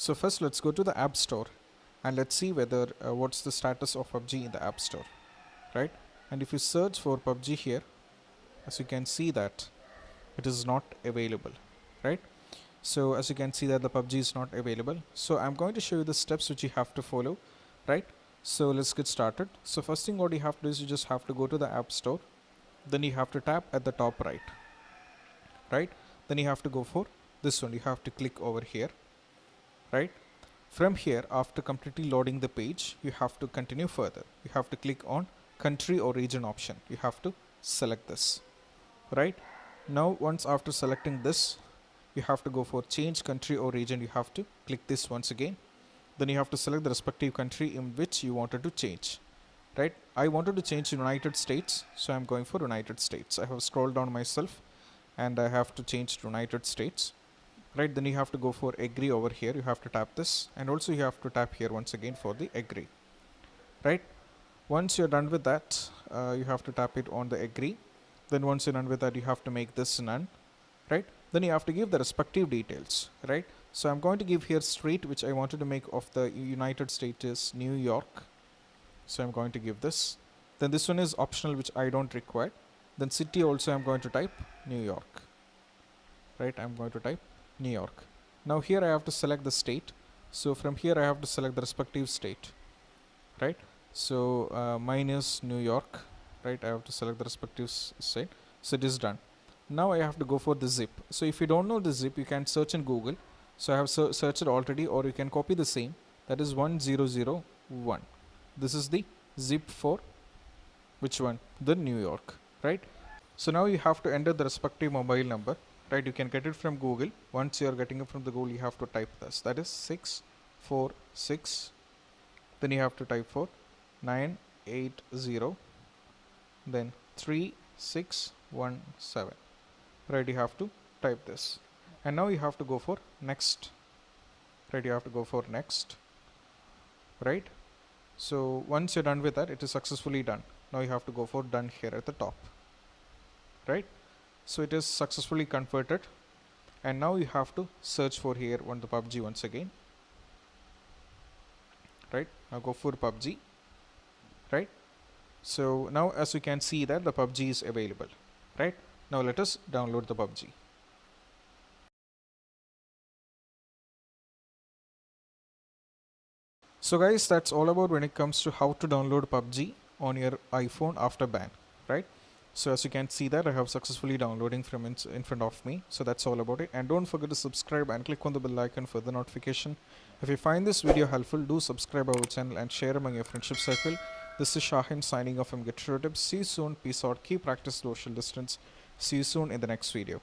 So first let's go to the App Store and let's see whether what's the status of PUBG in the App Store, right? And if you search for PUBG here, as you can see that it is not available, right? So as you can see that the PUBG is not available. So I'm going to show you the steps which you have to follow, right? So let's get started. So first thing what you have to do is you just have to go to the App Store. Then you have to tap at the top right? Then you have to go for this one. You have to click over here, right? From here, after completely loading the page, you have to continue further. You have to click on country or region option. You have to select this, right? Now once after selecting this, you have to go for change country or region. You have to click this once again. Then you have to select the respective country in which you wanted to change, right? I wanted to change United States, so I'm going for United States. I have scrolled down myself and I have to change to United States, right? Then you have to go for agree over here. You have to tap this, and also you have to tap here once again for the agree, right? Once you're done with that, you have to tap it on the agree. Then once you're done with that, you have to make this none, right? Then you have to give the respective details, right? So I'm going to give here street which I wanted to make of the United States is New York, so I'm going to give this. Then this one is optional which I don't require. Then city also I'm going to type New York, right? I'm going to type New York. Now here I have to select the state. So from here I have to select the respective state, right? So mine is New York, right? I have to select the respective state. So it is done. Now I have to go for the zip. So if you don't know the zip, you can search in Google. So I have searched it already, or you can copy the same. That is 1001. This is the zip for which one? The New York, right? So now you have to enter the respective mobile number, right? You can get it from Google. Once you are getting it from the Google, you have to type this. That is 646. Then you have to type for 980. Then 3617. Right? You have to type this, and now you have to go for next. Right? You have to go for next. Right? So once you're done with that, it is successfully done. Now you have to go for done here at the top, right? So it is successfully converted, and now you have to search for here on the PUBG once again, right? Now go for PUBG, right? So now as you can see that the PUBG is available, right? Now let us download the PUBG. So guys, that's all about when it comes to how to download PUBG on your iPhone after ban, right? So as you can see that I have successfully downloading from in front of me. So that's all about it, and don't forget to subscribe and click on the bell icon for the notification. If you find this video helpful, do subscribe our channel and share among your friendship circle. This is Shahin signing off from Get Tips. See you soon. Peace out. Keep practice social distance. See you soon in the next video.